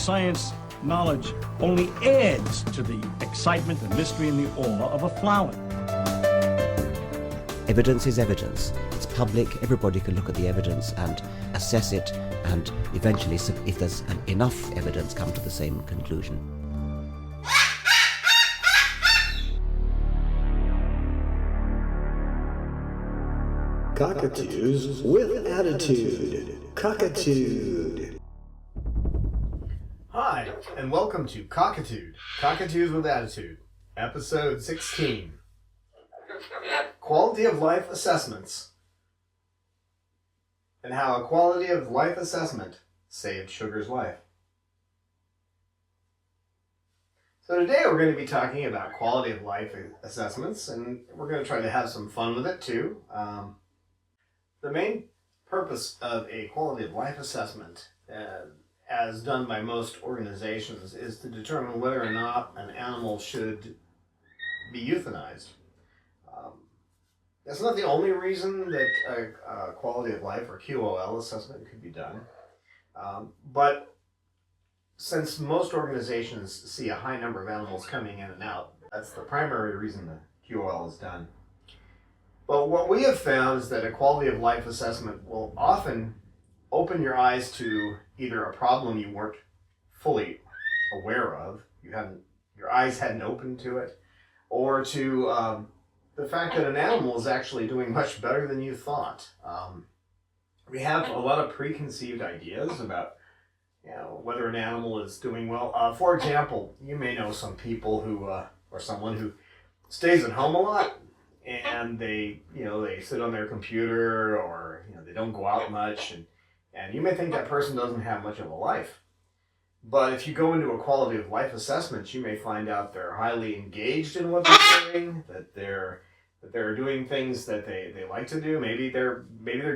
science knowledge only adds to the excitement, the mystery, and the awe of a flower. Evidence is evidence. It's public. Everybody can look at the evidence and assess it, and eventually, if there's enough evidence, come to the same conclusion. Cockatoos with attitude. Cockatude. Hi, and welcome to Cockatude. Cockatoos with Attitude, episode 16. Quality of life assessments, and how a quality of life assessment saved Sugar's life. So today we're going to be talking about quality of life assessments, and we're going to try to have some fun with it too. The main purpose of a quality of life assessment, as done by most organizations, is to determine whether or not an animal should be euthanized. That's not the only reason that a quality of life or QOL assessment could be done. But since most organizations see a high number of animals coming in and out, that's the primary reason the QOL is done. But what we have found is that a quality of life assessment will often open your eyes to either a problem you weren't fully aware of, your eyes hadn't opened to it, or to the fact that an animal is actually doing much better than you thought. We have a lot of preconceived ideas about whether an animal is doing well. For example, you may know some people who, or someone who stays at home a lot, and they sit on their computer, or they don't go out much, and you may think that person doesn't have much of a life. But if you go into a quality of life assessment, you may find out they're highly engaged in what they're doing, that they're doing things that they like to do. Maybe they're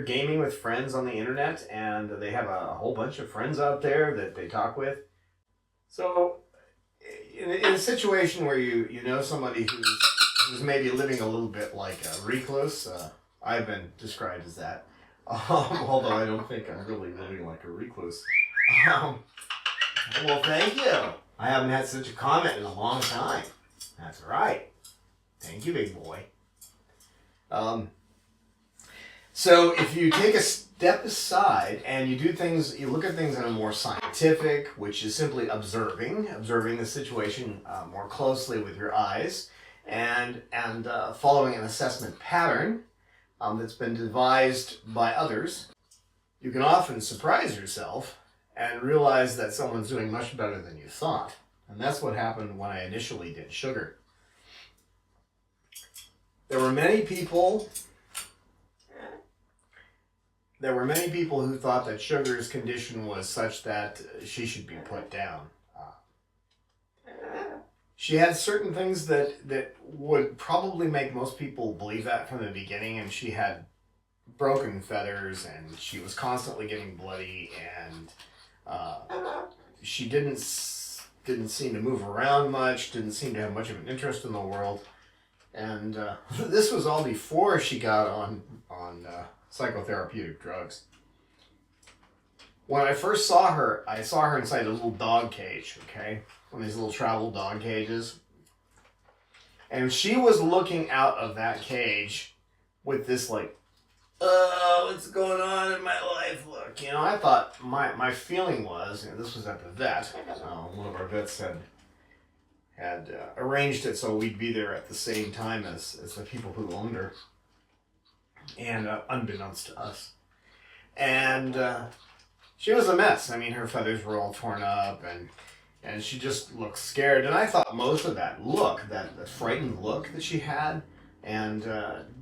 gaming with friends on the internet, and they have a whole bunch of friends out there that they talk with. So in a situation where you know somebody who's maybe living a little bit like a recluse, I've been described as that, although I don't think I'm really living like a recluse. Well, thank you. I haven't had such a comment in a long time. That's right. Thank you, big boy. So if you take a step aside and you look at things in a more scientific, which is simply observing the situation more closely with your eyes, and following an assessment pattern that's been devised by others, you can often surprise yourself and realize that someone's doing much better than you thought. And that's what happened when I initially did Sugar. There were many people who thought that Sugar's condition was such that she should be put down. She had certain things that would probably make most people believe that from the beginning, and she had broken feathers, and she was constantly getting bloody, and she didn't seem to move around much, didn't seem to have much of an interest in the world, and this was all before she got on psychotherapeutic drugs. When I first saw her, I saw her inside a little dog cage, okay? One of these little travel dog cages. And she was looking out of that cage with this what's going on in my life look. I thought, my feeling was, this was at the vet, one of our vets had arranged it so we'd be there at the same time as the people who owned her, and unbeknownst to us. And she was a mess. I mean, her feathers were all torn up, and she just looked scared. And I thought most of that look, that frightened look that she had, and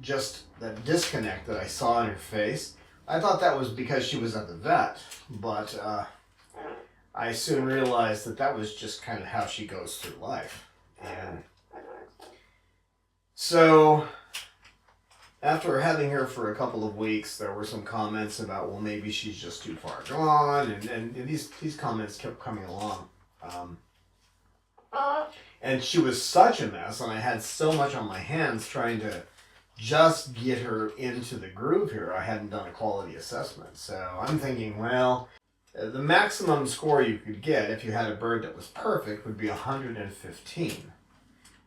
just that disconnect that I saw in her face, I thought that was because she was at the vet. But I soon realized that was just kind of how she goes through life. And so after having her for a couple of weeks, there were some comments about, well, maybe she's just too far gone, and these comments kept coming along. And she was such a mess, and I had so much on my hands trying to just get her into the groove here. I hadn't done a quality assessment. So I'm thinking, well, The maximum score you could get if you had a bird that was perfect would be 115.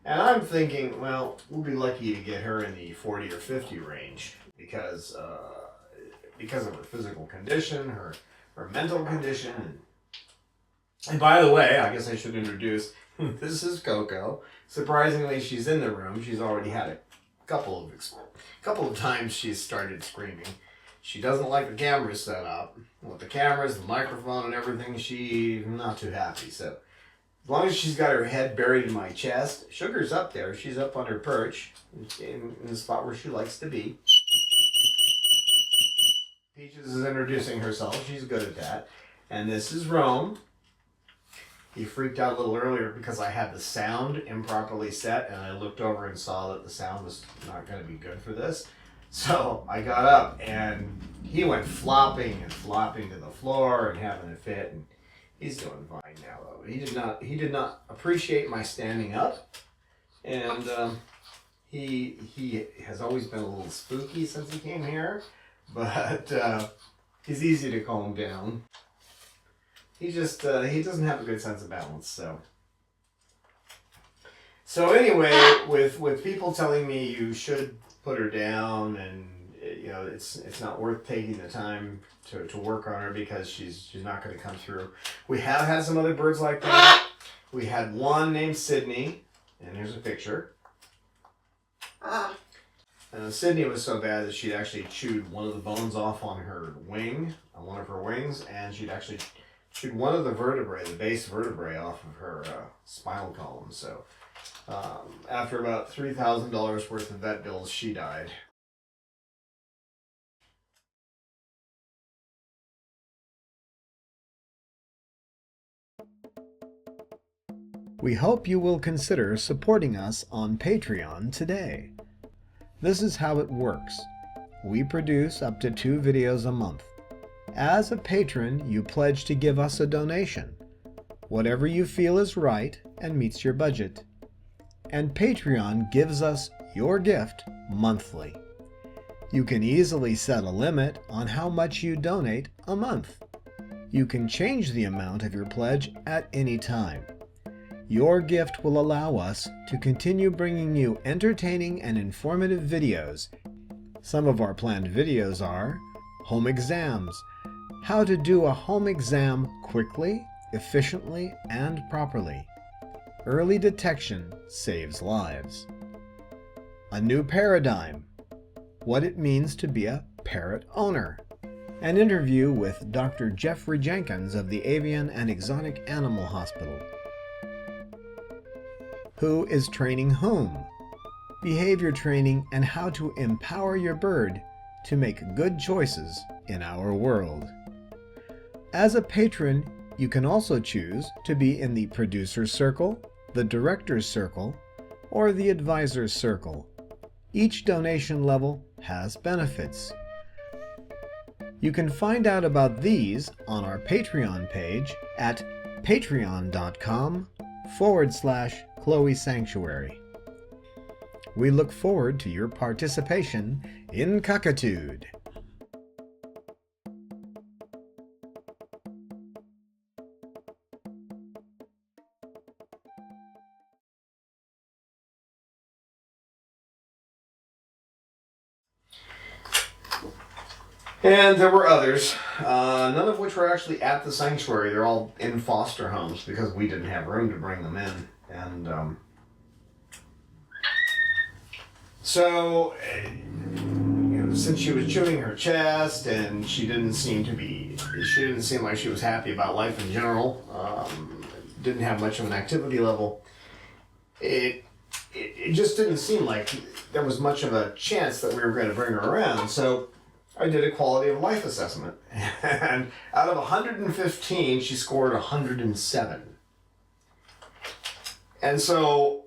And I'm thinking, well, we'll be lucky to get her in the 40 or 50 range because of her physical condition, her mental condition. And by the way, I guess I should introduce, this is Coco. Surprisingly, she's in the room. She's already had a couple of times she's started screaming. She doesn't like the camera set up. With the cameras, the microphone, and everything, she's not too happy. So as long as she's got her head buried in my chest, Sugar's up there. She's up on her perch in the spot where she likes to be. Peaches is introducing herself. She's good at that. And this is Rome. He freaked out a little earlier because I had the sound improperly set, and I looked over and saw that the sound was not going to be good for this. So I got up, and he went flopping to the floor and having a fit, and he's doing fine now. Though he did not appreciate my standing up, and he has always been a little spooky since he came here, but he's easy to calm down. He just he doesn't have a good sense of balance. So anyway, with people telling me you should put her down, and it's not worth taking the time to work on her because she's not going to come through. We have had some other birds like that. We had one named Sydney, and here's a picture. Sydney was so bad that she'd actually chewed one of the bones off on her wing, on one of her wings, and she'd actually chewed one of the vertebrae, the base vertebrae, off of her spinal column. So after about $3,000 worth of vet bills, she died. We hope you will consider supporting us on Patreon today. This is how it works. We produce up to 2 videos a month. As a patron, you pledge to give us a donation, whatever you feel is right and meets your budget. And Patreon gives us your gift monthly. You can easily set a limit on how much you donate a month. You can change the amount of your pledge at any time. Your gift will allow us to continue bringing you entertaining and informative videos. Some of our planned videos are home exams, how to do a home exam quickly, efficiently, and properly. Early detection saves lives. A new paradigm, what it means to be a parrot owner. An interview with Dr. Jeffrey Jenkins of the Avian and Exotic Animal Hospital. Who is training whom? Behavior training and how to empower your bird to make good choices in our world. As a patron, you can also choose to be in the producer's circle, the director's circle, or the advisor's circle. Each donation level has benefits. You can find out about these on our Patreon page at patreon.com/Chloe Sanctuary. We look forward to your participation in Cockitude. And there were others, none of which were actually at the sanctuary. They're all in foster homes because we didn't have room to bring them in. And so, since she was chewing her chest and she didn't seem like she was happy about life in general, didn't have much of an activity level, it just didn't seem like there was much of a chance that we were going to bring her around. So I did a quality of life assessment, and out of 115, she scored 107. And so,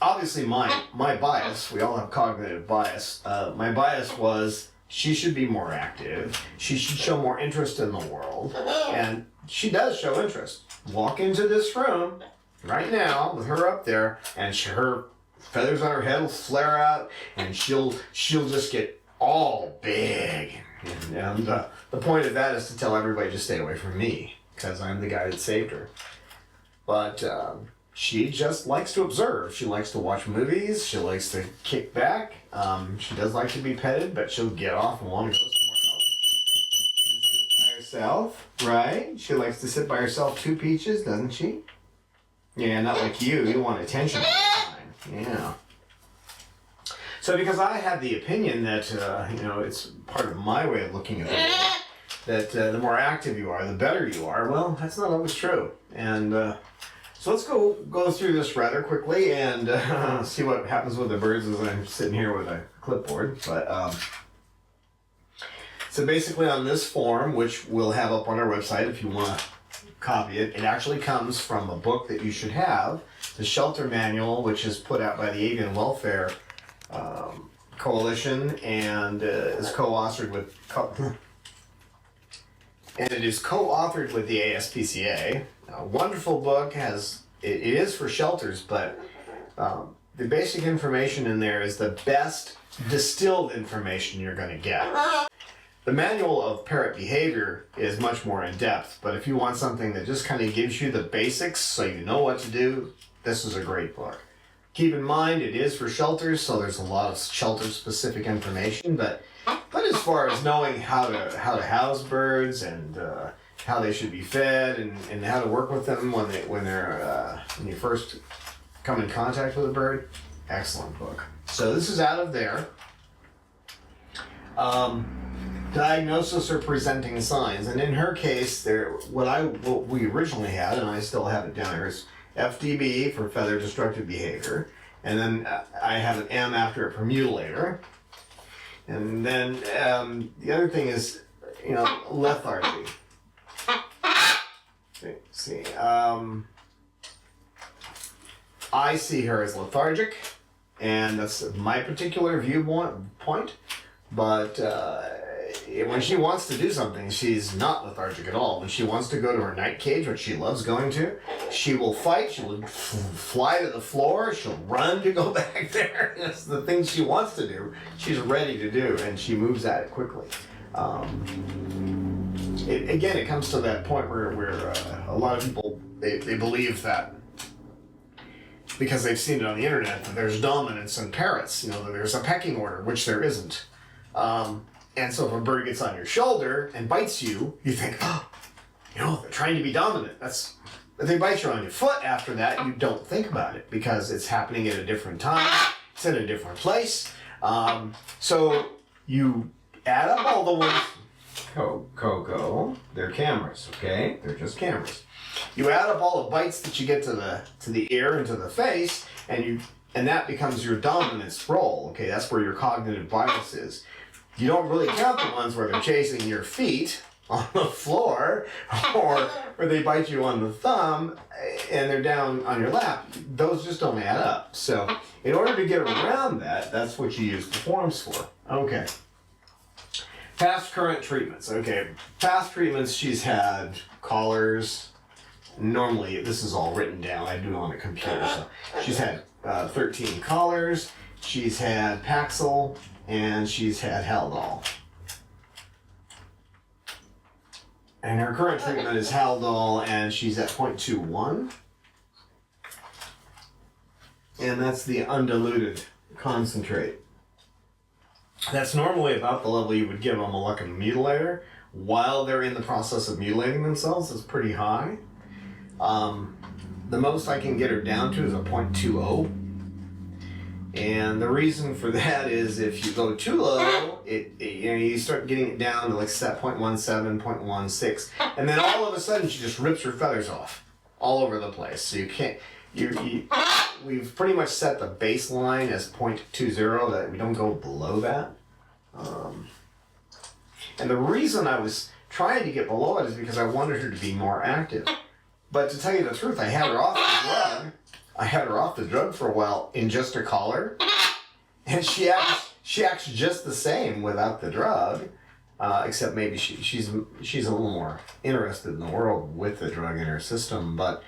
obviously my bias, we all have cognitive bias, my bias was she should be more active, she should show more interest in the world, and she does show interest. Walk into this room right now with her up there, and her feathers on her head will flare out, and she'll just get all big. And the point of that is to tell everybody to stay away from me, because I'm the guy that saved her. But she just likes to observe. She likes to watch movies. She likes to kick back. She does like to be petted, but she'll get off and want to go somewhere else. And sit by herself, right? She likes to sit by herself, two peaches, doesn't she? Yeah, not like you. You want attention all the time. Yeah. So because I had the opinion that, it's part of my way of looking at the world, that the more active you are, the better you are. Well, that's not always true. And so let's go through this rather quickly and see what happens with the birds as I'm sitting here with a clipboard. But so basically on this form, which we'll have up on our website if you want to copy it, it actually comes from a book that you should have, the Shelter Manual, which is put out by the Avian Welfare Coalition and is co-authored with the ASPCA. A wonderful book. It is for shelters, but the basic information in there is the best distilled information you're going to get. The manual of parrot behavior is much more in depth, but if you want something that just kind of gives you the basics so you know what to do, this is a great book. Keep in mind, it is for shelters, so there's a lot of shelter-specific information. But as far as knowing how to house birds and how they should be fed and how to work with them when you first come in contact with a bird, excellent book. So this is out of there. Diagnosis or presenting signs, and in her case, what we originally had, and I still have it down here, is FDB for feather destructive behavior, and then I have an M after it for mutilator, and then the other thing is, lethargy. See, I see her as lethargic, and that's my particular viewpoint, but when she wants to do something, she's not lethargic at all. When she wants to go to her night cage, which she loves going to, she will fight, she will fly to the floor, she'll run to go back there. It's the things she wants to do, she's ready to do, and she moves at it quickly. It comes to that point where a lot of people, they believe that because they've seen it on the internet that there's dominance in parrots, that there's a pecking order, which there isn't. And so if a bird gets on your shoulder and bites you, you think, they're trying to be dominant. If they bite you on your foot after that, you don't think about it because it's happening at a different time, it's in a different place. So you add up all the ones, they're cameras, okay? They're just cameras. You add up all the bites that you get to the ear and to the face, and that becomes your dominance role, okay? That's where your cognitive bias is. You don't really count the ones where they're chasing your feet on the floor or they bite you on the thumb and they're down on your lap. Those just don't add up. So in order to get around that, that's what you use the forms for. Okay. Past current treatments. Okay. Past treatments, she's had collars. Normally, this is all written down. I do it on a computer. So she's had 13 collars. She's had Paxil. And she's had Haldol. And her current treatment is Haldol, and she's at 0.21. And that's the undiluted concentrate. That's normally about the level you would give a molluscan mutilator while they're in the process of mutilating themselves. It's pretty high. The most I can get her down to is a 0.20. And the reason for that is if you go too low, you start getting it down to like 0.17, 0.16, and then all of a sudden she just rips her feathers off all over the place. So you can't. We've pretty much set the baseline as 0.20, that we don't go below that. And the reason I was trying to get below it is because I wanted her to be more active. But to tell you the truth, I had her off the drug. I had her off the drug for a while in just a collar, and she acts just the same without the drug, except maybe she's a little more interested in the world with the drug in her system. But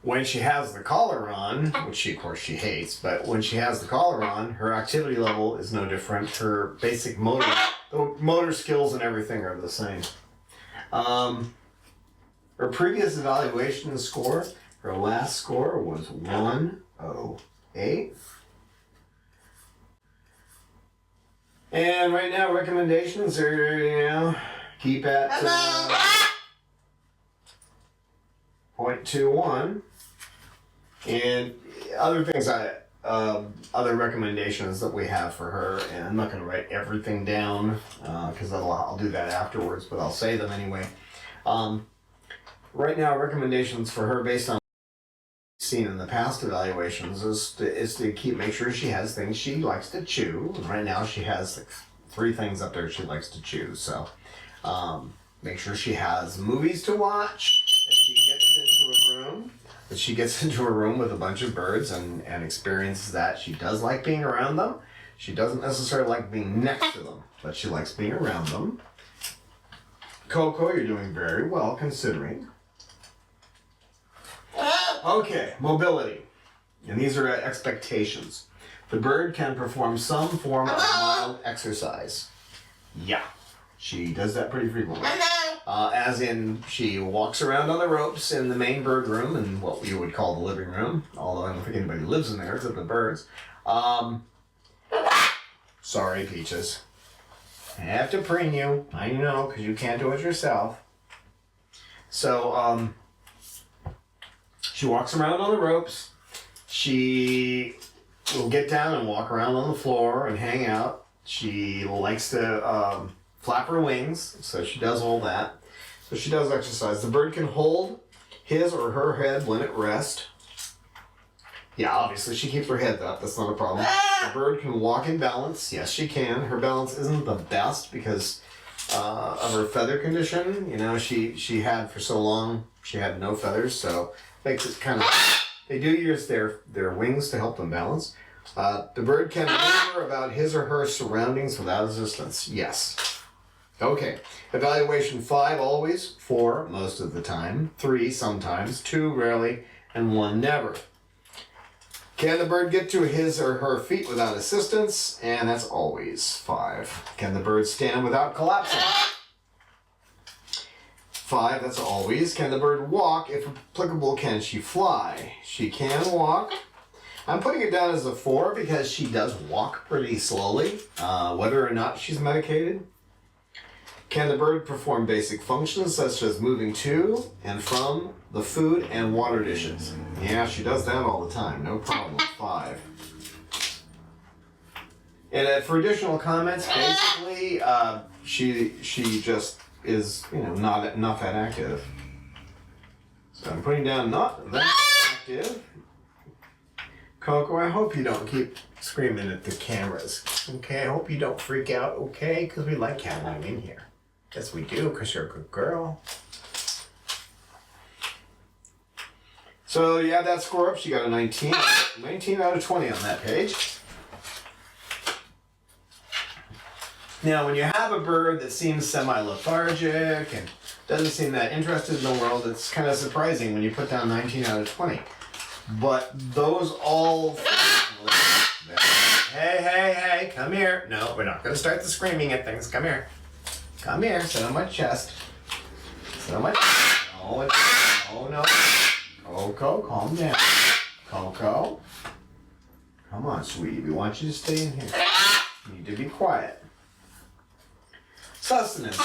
When she has the collar on, which she, of course, she hates, but when she has the collar on, her activity level is no different. Her basic motor skills and everything are the same. Her previous evaluation score, her last score was 108. And right now, recommendations are, keep at 0.21. And other things other recommendations that we have for her, and I'm not going to write everything down because I'll do that afterwards, but I'll say them anyway. Right now, recommendations for her based on what we've seen in the past evaluations is to make sure she has things she likes to chew. And right now, she has like 3 things up there she likes to chew. So make sure she has movies to watch, that she gets into a room with a bunch of birds and experiences that. She does like being around them. She doesn't necessarily like being next to them, but she likes being around them. Coco, you're doing very well considering. Okay, mobility. And these are expectations. The bird can perform some form of mild exercise. Yeah, she does that pretty frequently. As in, she walks around on the ropes in the main bird room and what you would call the living room, although I don't think anybody lives in there except the birds. Sorry, Peaches. I have to preen you. I know, because you can't do it yourself. So, she walks around on the ropes. She will get down and walk around on the floor and hang out. She likes to flap her wings, so she does all that. So she does exercise. The bird can hold his or her head when at rest. Yeah, obviously she keeps her head up. That's not a problem. The bird can walk in balance. Yes, she can. Her balance isn't the best because of her feather condition. You know, she had for so long, she had no feathers, so makes it kind of... They do use their wings to help them balance. The bird can maneuver about his or her surroundings without assistance. Yes. Okay. Evaluation 5 always, 4 most of the time, 3 sometimes, 2 rarely, and 1 never. Can the bird get to his or her feet without assistance? And that's always 5. Can the bird stand without collapsing? 5, that's always. Can the bird walk? If applicable, can she fly? She can walk. I'm putting it down as a 4 because she does walk pretty slowly, whether or not she's medicated. Can the bird perform basic functions such as moving to and from the food and water dishes? Yeah, she does that all the time, no problem. 5. And for additional comments, basically, she just is, not that active. So I'm putting down not that active. Coco, I hope you don't keep screaming at the cameras. Okay, I hope you don't freak out, okay? Because we like having you in here. Yes, we do, because you're a good girl. So you add that score up, she got a 19. 19 out of 20 on that page. Now, when you have a bird that seems semi-lethargic and doesn't seem that interested in the world, it's kind of surprising when you put down 19 out of 20. But those all... Hey, come here. No, we're not going to start the screaming at things. Come here. Come here, sit on my chest. Sit on my chest. Oh, no. Coco, calm down. Coco. Come on, sweetie. We want you to stay in here. You need to be quiet. Sustenance.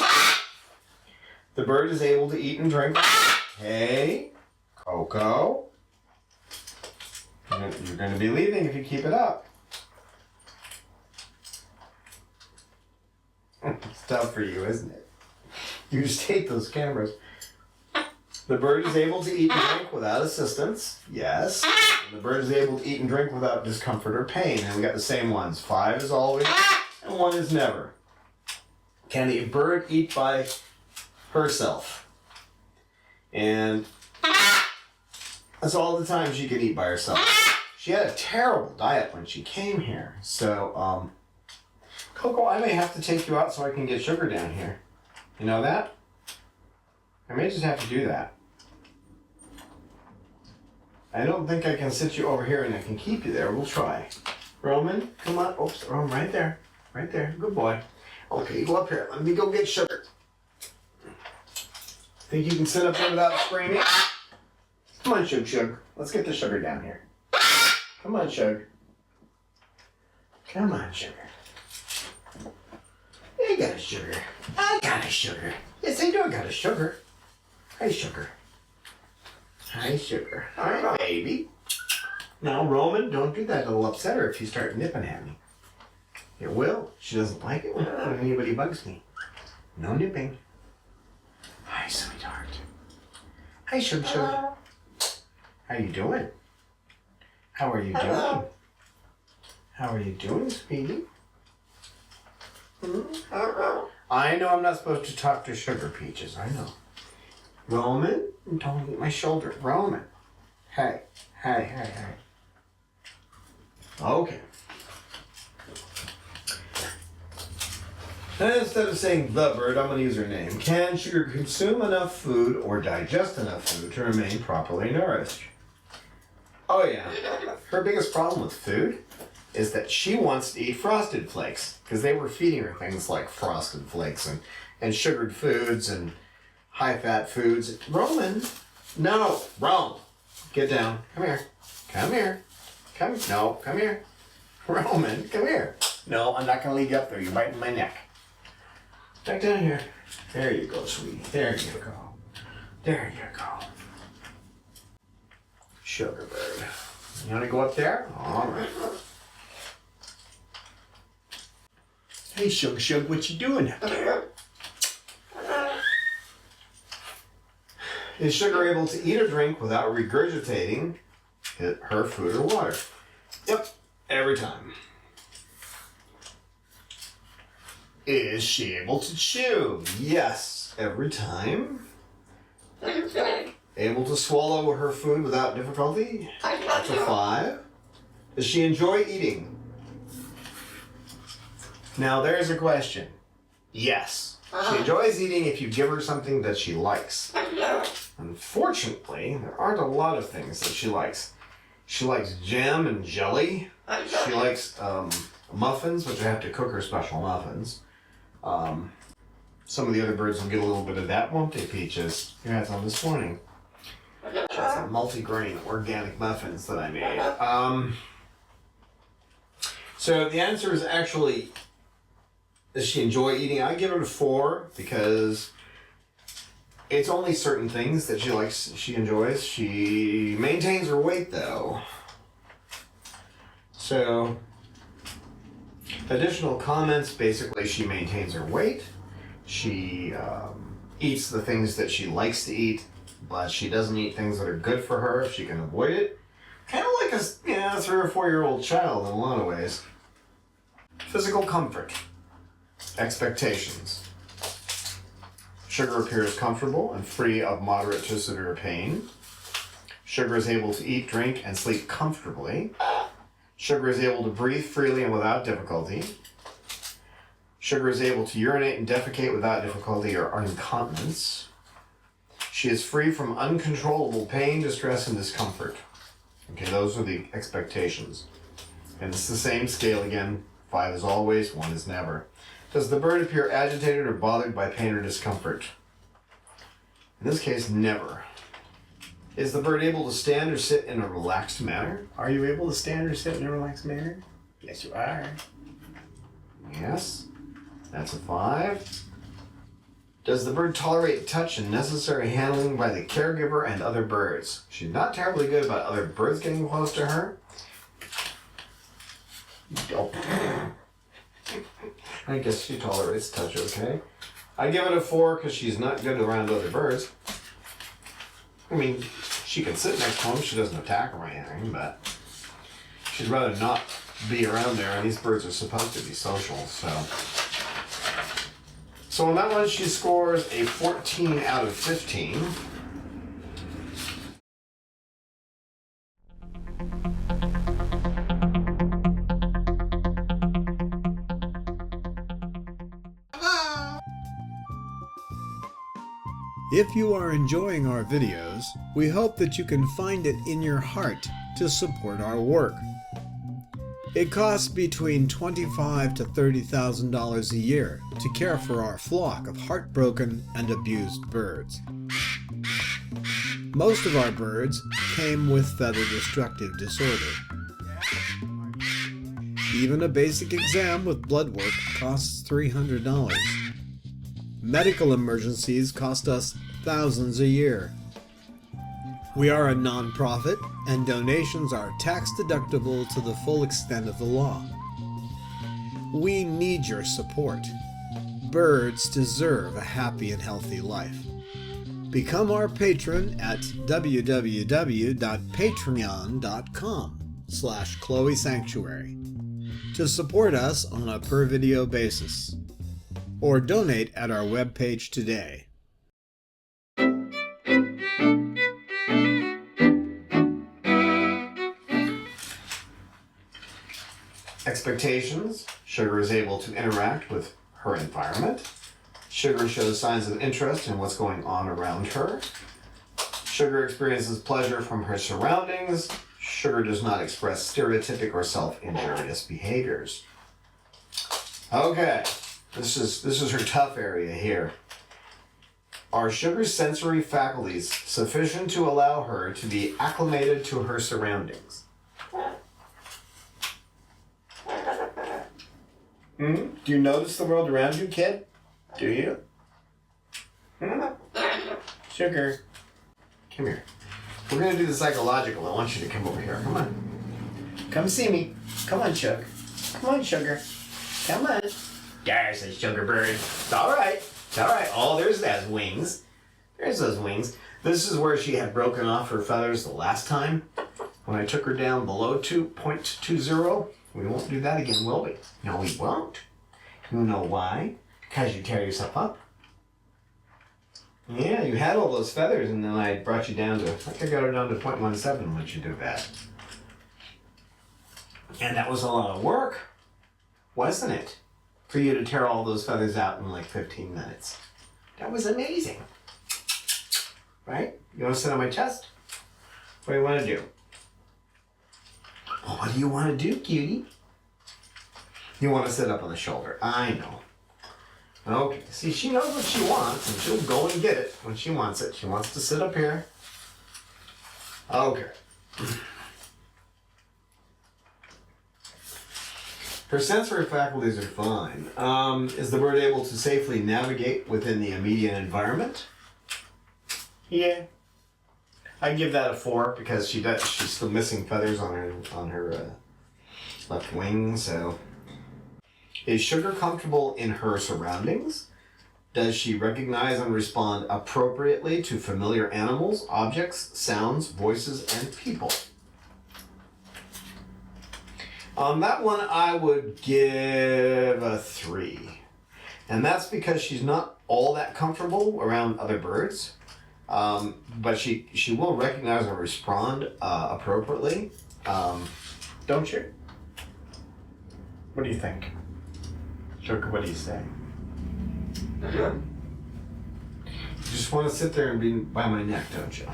The bird is able to eat and drink. Hey, Coco. You're going to be leaving if you keep it up. It's tough for you, isn't it? You just hate those cameras. The bird is able to eat and drink without assistance. Yes. And the bird is able to eat and drink without discomfort or pain. And we got the same ones. 5 is always, and 1 is never. Can the bird eat by herself? And that's all the time she could eat by herself. She had a terrible diet when she came here. So, Coco, I may have to take you out so I can get sugar down here. You know that? I may just have to do that. I don't think I can sit you over here and I can keep you there. We'll try. Roman, come on. Oops, Roman, right there. Right there. Good boy. Okay, go up here. Let me go get sugar. Think you can sit up there without screaming? Come on, Shug. Let's get the sugar down here. Come on, Shug. Come on, sugar. I got a sugar. I got a sugar. Yes, I do. I got a sugar. Hi, sugar. Hi, sugar. Hi, baby. Now, Roman, don't do that. It'll upset her if you start nipping at me. It will. She doesn't like it when anybody bugs me. No nipping. Hi, sweetheart. Hi, Shug. How you doing? How are you doing? How are you doing, sweetie? I know I'm not supposed to talk to Sugar Peaches. I know. Roman, don't eat my shoulder. Roman. Hey. Okay. And instead of saying the bird, I'm going to use her name. Can Sugar consume enough food or digest enough food to remain properly nourished? Oh yeah. Her biggest problem with food is that she wants to eat Frosted Flakes because they were feeding her things like Frosted Flakes and sugared foods and high-fat foods. Roman, no, Rome, get down. Come here. Come here. Come here. Roman, come here. No, I'm not going to leave you up there. You're biting my neck. Back down here. There you go, sweetie. There you go. There you go. Sugar bird. You want to go up there? All right. Hey, Shug, what you doing up there? Is Sugar able to eat or drink without regurgitating her food or water? Yep, every time. Is she able to chew? Yes, every time. Able to swallow her food without difficulty? That's a 5. Does she enjoy eating? Now there's a question. Yes. She enjoys eating if you give her something that she likes. Unfortunately, there aren't a lot of things that she likes. She likes jam and jelly. She likes muffins, which I have to cook her special muffins. Some of the other birds will get a little bit of that, won't they, Peaches? You had some this morning. She has some multi-grain organic muffins that I made. So the answer is actually, does she enjoy eating? I give it a 4 because it's only certain things that she likes, she enjoys. She maintains her weight though. So, additional comments, basically she maintains her weight. She eats the things that she likes to eat, but she doesn't eat things that are good for her if she can avoid it. Kind of like a 3 or 4-year-old child in a lot of ways. Physical comfort. Expectations. Sugar appears comfortable and free of moderate to severe pain. Sugar is able to eat, drink, and sleep comfortably. Sugar is able to breathe freely and without difficulty. Sugar is able to urinate and defecate without difficulty or incontinence. She is free from uncontrollable pain, distress, and discomfort. Okay, those are the expectations. And it's the same scale again. 5 is always, 1 is never. Does the bird appear agitated or bothered by pain or discomfort? In this case, never. Is the bird able to stand or sit in a relaxed manner? Are you able to stand or sit in a relaxed manner? Yes, you are. Yes. That's a 5. Does the bird tolerate touch and necessary handling by the caregiver and other birds? She's not terribly good about other birds getting close to her. I guess she tolerates touch okay. I give it a 4 because she's not good around other birds. I mean, she can sit next to them. She doesn't attack them or anything, but she'd rather not be around there, and these birds are supposed to be social, so. So on that one, she scores a 14 out of 15. If you are enjoying our videos, we hope that you can find it in your heart to support our work. It costs between $25,000 to $30,000 a year to care for our flock of heartbroken and abused birds. Most of our birds came with feather destructive disorder. Even a basic exam with blood work costs $300. Medical emergencies cost us thousands a year. We are a non-profit, and donations are tax-deductible to the full extent of the law. We need your support. Birds deserve a happy and healthy life. Become our patron at www.patreon.com/Chloe Sanctuary to support us on a per-video basis, or donate at our webpage today. Expectations. Sugar is able to interact with her environment. Sugar shows signs of interest in what's going on around her. Sugar experiences pleasure from her surroundings. Sugar does not express stereotypic or self-injurious behaviors. Okay, this is her tough area here. Are Sugar's sensory faculties sufficient to allow her to be acclimated to her surroundings? Do you notice the world around you, kid? Do you? Sugar, come here. We're going to do the psychological. I want you to come over here. Come on. Come see me. Come on, Sugar. Come on, Sugar. Come on. There's a sugar bird. It's all right. It's all right. Oh, there's those wings. There's those wings. This is where she had broken off her feathers the last time. When I took her down below 2.20. We won't do that again, will we? No, we won't. You know why? Because you tear yourself up. Yeah, you had all those feathers, and then I brought you down to, I think I got her down to 0.17 once you do that. And that was a lot of work, wasn't it? For you to tear all those feathers out in like 15 minutes. That was amazing. Right? You want to sit on my chest? What do you want to do? Oh, what do you want to do, cutie? You want to sit up on the shoulder. I know. Okay, see, she knows what she wants, and she'll go and get it when she wants it. She wants to sit up here. Okay. Her sensory faculties are fine. Is the bird able to safely navigate within the immediate environment? Yeah. I give that a 4 because she's still missing feathers on her left wing. So, is Sugar comfortable in her surroundings? Does she recognize and respond appropriately to familiar animals, objects, sounds, voices, and people? On that one, I would give a 3, and that's because she's not all that comfortable around other birds. But she will recognize and respond appropriately. Don't you? What do you think? Sugar, what do you say? You just want to sit there and be by my neck, don't you?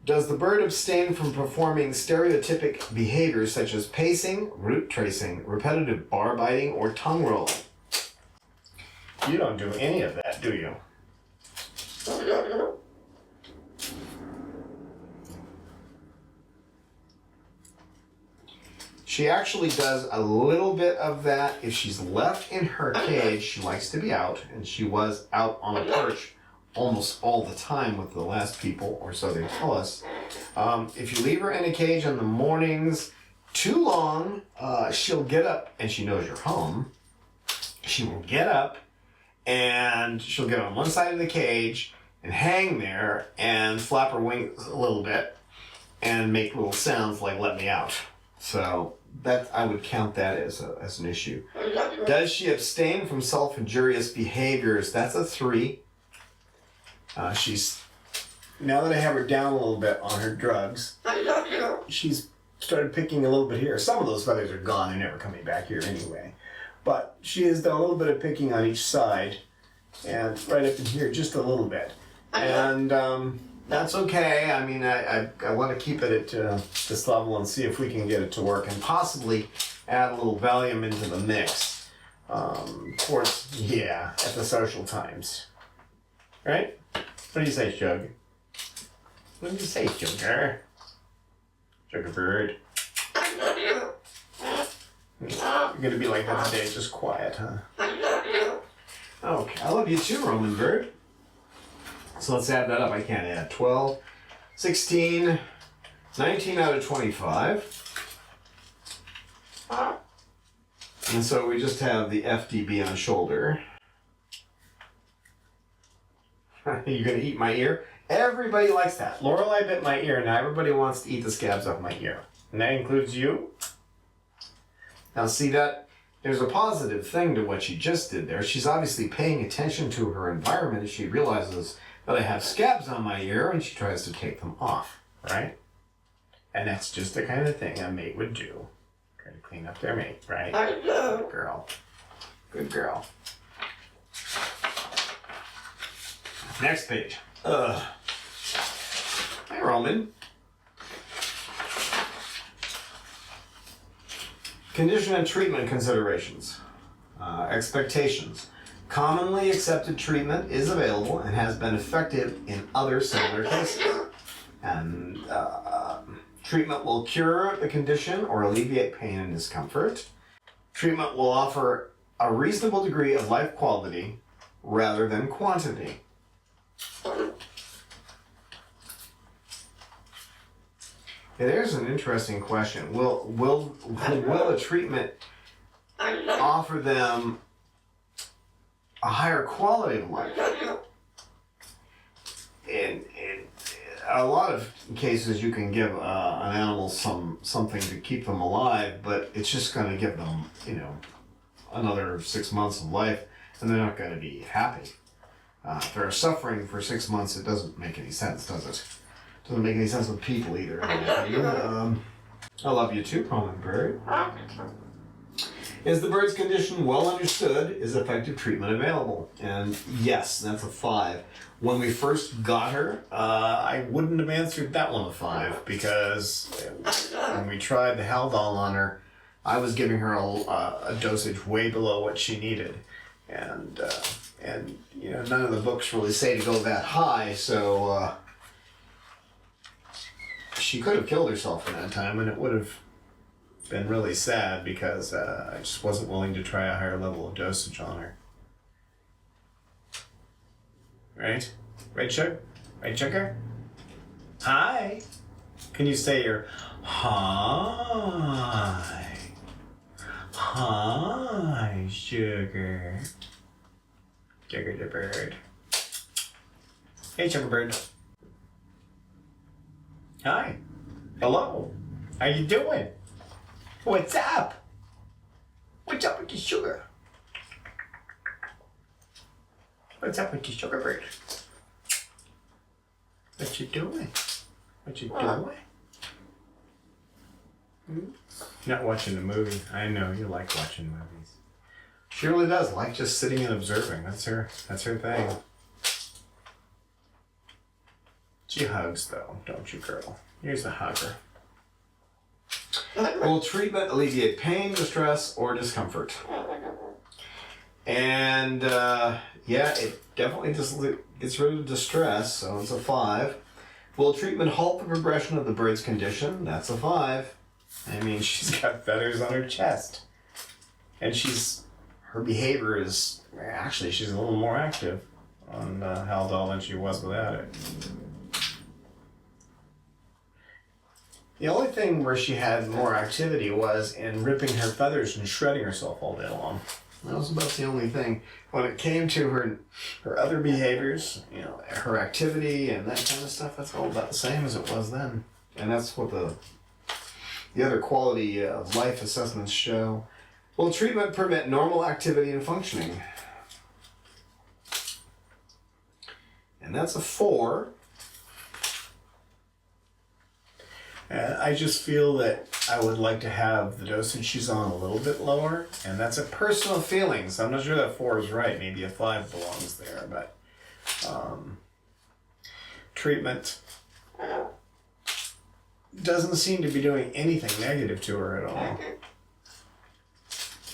Does the bird abstain from performing stereotypic behaviors such as pacing, route tracing, repetitive bar biting, or tongue rolling? You don't do any of that, do you? She actually does a little bit of that. If she's left in her cage, she likes to be out, and she was out on a perch almost all the time with the last people, or so they tell us. If you leave her in a cage in the mornings too long, she'll get up, and she knows you're home. She will get up, and she'll get on one side of the cage and hang there and flap her wings a little bit and make little sounds like "let me out." So that, I would count that as an issue. Does she abstain from self-injurious behaviors? That's a 3. She's, now that I have her down a little bit on her drugs, she's started picking a little bit here. Some of those feathers are gone. They're never coming back here anyway. But she has done a little bit of picking on each side and right up in here just a little bit. And that's okay. I mean, I want to keep it at this level and see if we can get it to work, and possibly add a little Valium into the mix towards, yeah, at the social times. Right? What do you say, Shug? What do you say, Sugar? Sugar bird. You're gonna be like that today, just quiet, huh? Okay, I love you too, Roman bird. So let's add that up. I can't add. 12, 16, 19 out of 25. And so we just have the FDB on shoulder. You're gonna eat my ear? Everybody likes that. Lorelei bit my ear, now everybody wants to eat the scabs off my ear. And that includes you. Now see that? There's a positive thing to what she just did there. She's obviously paying attention to her environment as she realizes that I have scabs on my ear and she tries to take them off, right? And that's just the kind of thing a mate would do. Try to clean up their mate, right? Good girl. Good girl. Next page. Hi, Roman. Condition and treatment considerations. Expectations. Commonly accepted treatment is available and has been effective in other similar cases. And treatment will cure the condition or alleviate pain and discomfort. Treatment will offer a reasonable degree of life quality rather than quantity. Yeah, there's an interesting question. Will a treatment offer them a higher quality of life? In a lot of cases, you can give an animal something to keep them alive, but it's just going to give them, another 6 months of life, and they're not going to be happy. If they're suffering for 6 months, it doesn't make any sense, does it? Doesn't make any sense with people either. I love you too, Roman bird. Is the bird's condition well understood? Is effective treatment available? And yes, that's a 5. When we first got her, I wouldn't have answered that one a 5 because when we tried the Haldol on her, I was giving her a dosage way below what she needed, and none of the books really say to go that high, so. She could have killed herself in that time, and it would have been really sad because I just wasn't willing to try a higher level of dosage on her. Right? Right, Chug? Right, Sugar? Hi! Can you say your hi? Hi, Sugar. Sugar the bird. Hey, Sugar bird. Hi. Hello. How you doing? What's up? What's up with the sugar? What's up with the sugar bird? What you doing? What you doing? Not watching the movie. I know you like watching movies. She really does like just sitting and observing. That's her thing. She hugs, though, don't you, girl? Here's a hugger. Will treatment alleviate pain, distress, or discomfort? And, it definitely gets rid of distress, so it's a 5. Will treatment halt the progression of the bird's condition? That's a 5. I mean, she's got feathers on her chest. And her behavior is, actually, she's a little more active on Haldol than she was without it. The only thing where she had more activity was in ripping her feathers and shredding herself all day long. That was about the only thing. When it came to her other behaviors, her activity and that kind of stuff, that's all about the same as it was then. And that's what the other quality of life assessments show. Will treatment permit normal activity and functioning? And that's a 4. And I just feel that I would like to have the dosage she's on a little bit lower, and that's a personal feeling. So I'm not sure that 4 is right. Maybe a 5 belongs there, but treatment doesn't seem to be doing anything negative to her at all.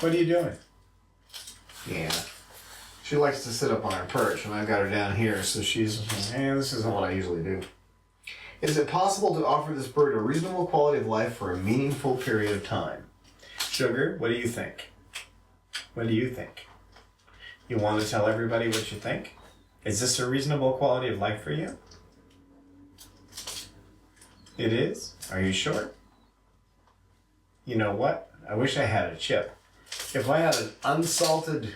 What are you doing? Yeah. She likes to sit up on her perch, and I've got her down here, so she's, this isn't what I usually do. Is it possible to offer this bird a reasonable quality of life for a meaningful period of time? Sugar, what do you think? What do you think? You want to tell everybody what you think? Is this a reasonable quality of life for you? It is? Are you sure? You know what? I wish I had a chip. If I had an unsalted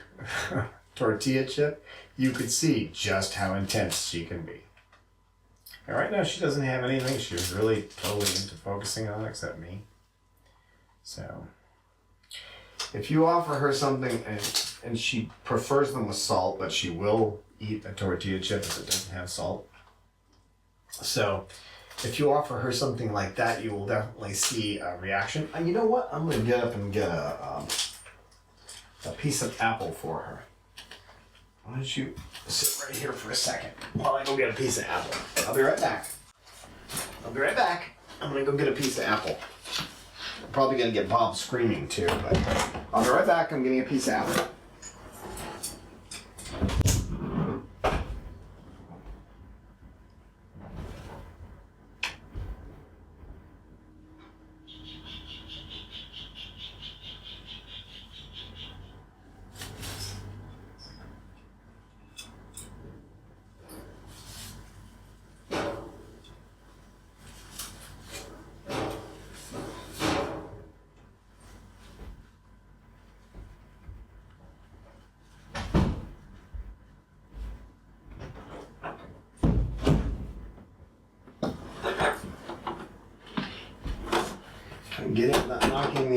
tortilla chip, you could see just how intense she can be. And right now she doesn't have anything she's really totally into focusing on except me. So, if you offer her something and she prefers them with salt, but she will eat a tortilla chip if it doesn't have salt. So, if you offer her something like that, you will definitely see a reaction. And you know what? I'm going to get up and get a piece of apple for her. Why don't you sit right here for a second while I go get a piece of apple. I'll be right back. I'm going to go get a piece of apple. I'm probably going to get Bob screaming too, but I'll be right back. I'm getting a piece of apple. I'm getting knocking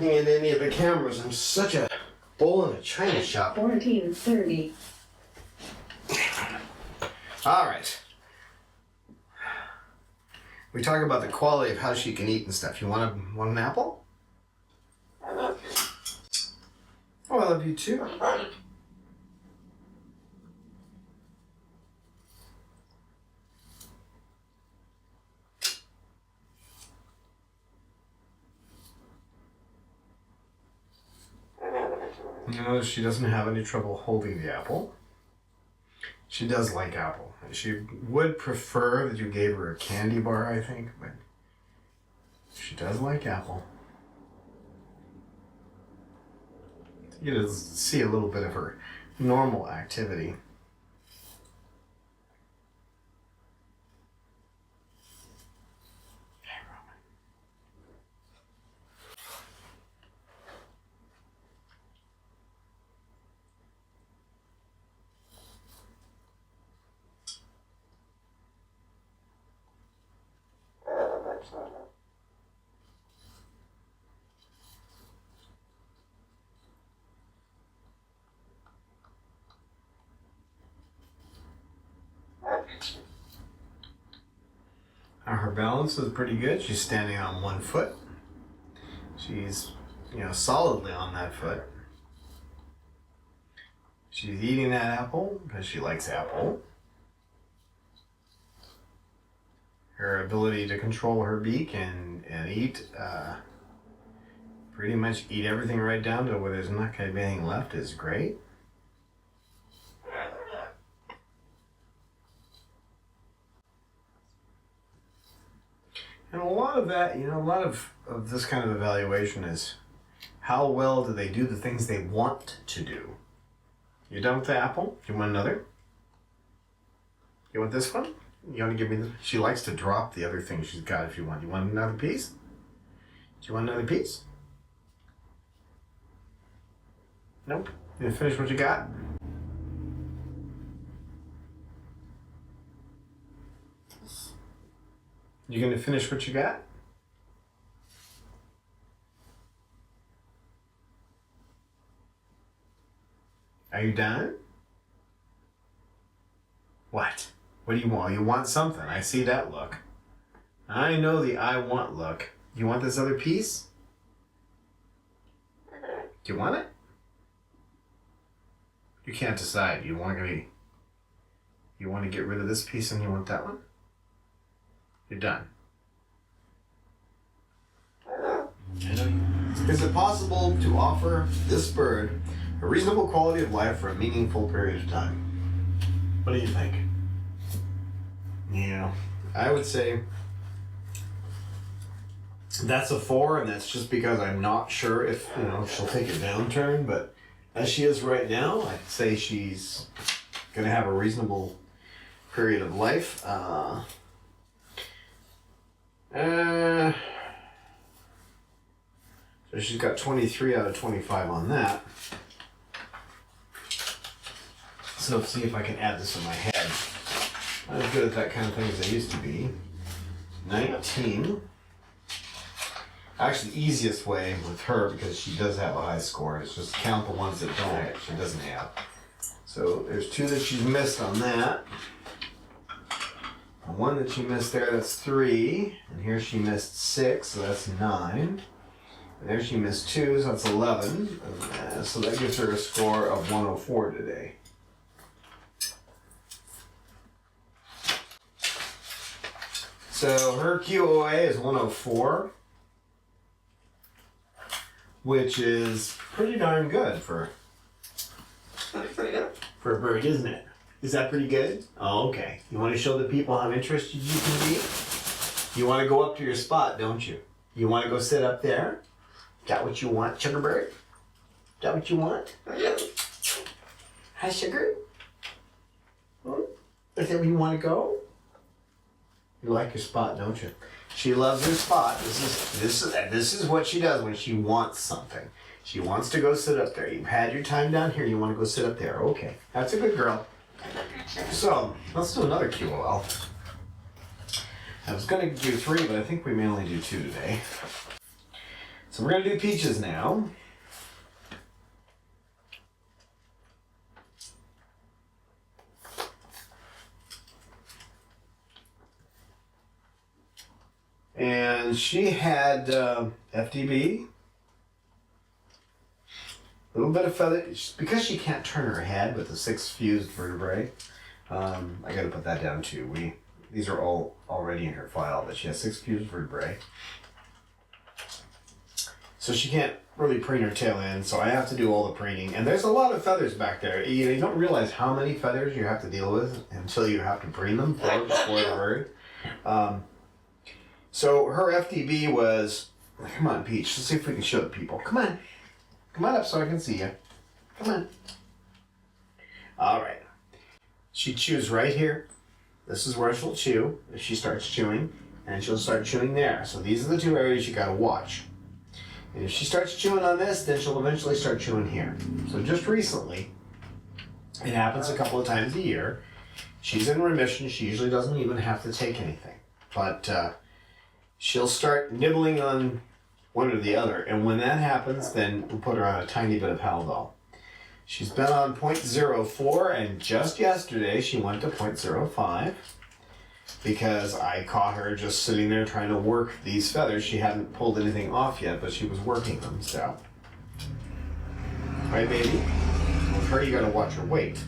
into any of the cameras. I'm such a bull in a china shop. 1430. All right. We talk about the quality of how she can eat and stuff. You want an apple? Oh, I love you too. No, she doesn't have any trouble holding the apple. She does like apple. She would prefer that you gave her a candy bar, I think, but she does like apple. You get to see a little bit of her normal activity. Her balance is pretty good. She's standing on one foot. She's, solidly on that foot. She's eating that apple because she likes apple. Her ability to control her beak and eat, pretty much eat everything right down to where there's not going to be anything left is great. And a lot of that, a lot of this kind of evaluation is how well do they do the things they want to do. You done with the apple? You want another? You want this one? You want to give me this? She likes to drop the other thing she's got if you want. You want another piece? Do you want another piece? Nope. You gonna finish what you got? You gonna finish what you got? Are you done? What? What do you want? You want something. I see that look. I know the I want look. You want this other piece? Do you want it? You can't decide. You want to get rid of this piece and you want that one? You're done. Is it possible to offer this bird a reasonable quality of life for a meaningful period of time? What do you think? Yeah, I would say that's a 4, and that's just because I'm not sure if she'll take a downturn. But as she is right now, I'd say she's gonna have a reasonable period of life. So she's got 23 out of 25 on that. So let's see if I can add this in my head. Not as good at that kind of thing as I used to be. 19. Actually, the easiest way with her, because she does have a high score, is just count the ones that she doesn't have. So there's 2 that she's missed on that. The 1 that she missed there, that's 3. And here she missed 6, so that's 9. And there she missed 2, so that's 11. So that gives her a score of 104 today. So her QOA is 104, which is pretty darn good for a bird, isn't it? Is that pretty good? Oh, okay. You want to show the people how interested you can be? You want to go up to your spot, don't you? You want to go sit up there? Is that what you want, Sugar Bird? Is that what you want? Hi, Sugar? Is that where you want to go? You like your spot, don't you? She loves her spot. This is what she does when she wants something. She wants to go sit up there. You've had your time down here. You want to go sit up there. Okay, that's a good girl. So let's do another QOL. I was going to do 3, but I think we may only do 2 today. So we're going to do Peaches now. And she had FDB, a little bit of feather, because she can't turn her head with the 6 fused vertebrae. I got to put that down too. These are all already in her file, but she has 6 fused vertebrae. So she can't really preen her tail in, so I have to do all the preening. And there's a lot of feathers back there. You don't realize how many feathers you have to deal with until you have to preen them for the bird. So her FDB was, come on, Peach, let's see if we can show the people. Come on. Come on up so I can see you. Come on. All right. She chews right here. This is where she'll chew. She starts chewing, and she'll start chewing there. So these are the 2 areas you gotta watch. And if she starts chewing on this, then she'll eventually start chewing here. So just recently, it happens a couple of times a year. She's in remission. She usually doesn't even have to take anything. But she'll start nibbling on one or the other. And when that happens, then we'll put her on a tiny bit of Haldol. She's been on 0.04, and just yesterday she went to 0.05 because I caught her just sitting there trying to work these feathers. She hadn't pulled anything off yet, but she was working them, so. Right, baby? With her, you gotta watch her weight,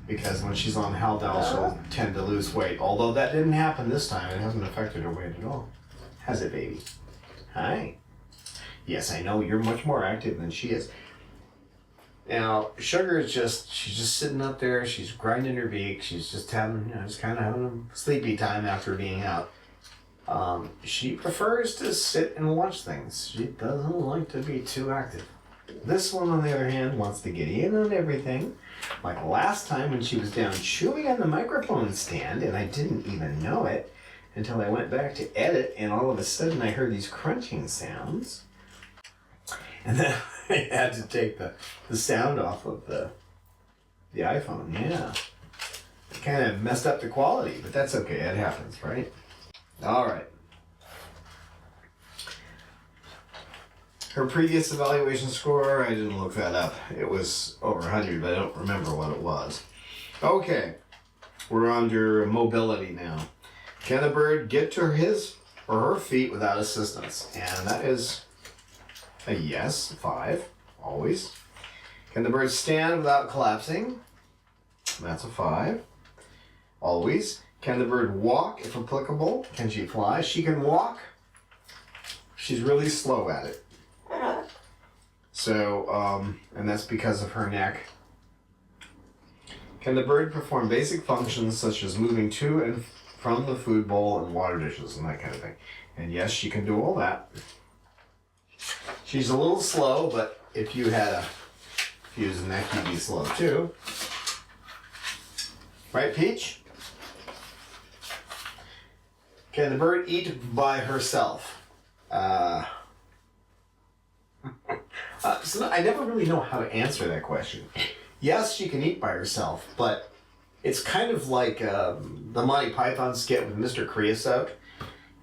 because when she's on Haldol, she'll tend to lose weight. Although that didn't happen this time, it hasn't affected her weight at all. Has it, baby? Hi. Yes, I know you're much more active than she is. Now, Sugar is she's just sitting up there, she's grinding her beak, she's just having, just kind of having a sleepy time after being out. She prefers to sit and watch things. She doesn't like to be too active. This one, on the other hand, wants to get in on everything. Like last time when she was down chewing on the microphone stand, and I didn't even know it until I went back to edit, and all of a sudden I heard these crunching sounds. And then I had to take the sound off of the iPhone. Yeah. It kind of messed up the quality, but that's okay. It happens, right? All right. Her previous evaluation score, I didn't look that up. It was over 100, but I don't remember what it was. Okay. We're under mobility now. Can the bird get to his or her feet without assistance? And that is a yes, 5, always. Can the bird stand without collapsing? That's a 5, always. Can the bird walk if applicable? Can she fly? She can walk. She's really slow at it. So, and that's because of her neck. Can the bird perform basic functions such as moving to and from the food bowl and water dishes and that kind of thing? And yes, she can do all that. She's a little slow, but if you had a fused neck, you'd be slow too. Right, Peach? Can the bird eat by herself? So I never really know how to answer that question. Yes, she can eat by herself, but it's kind of like the Monty Python skit with Mr. Creosote.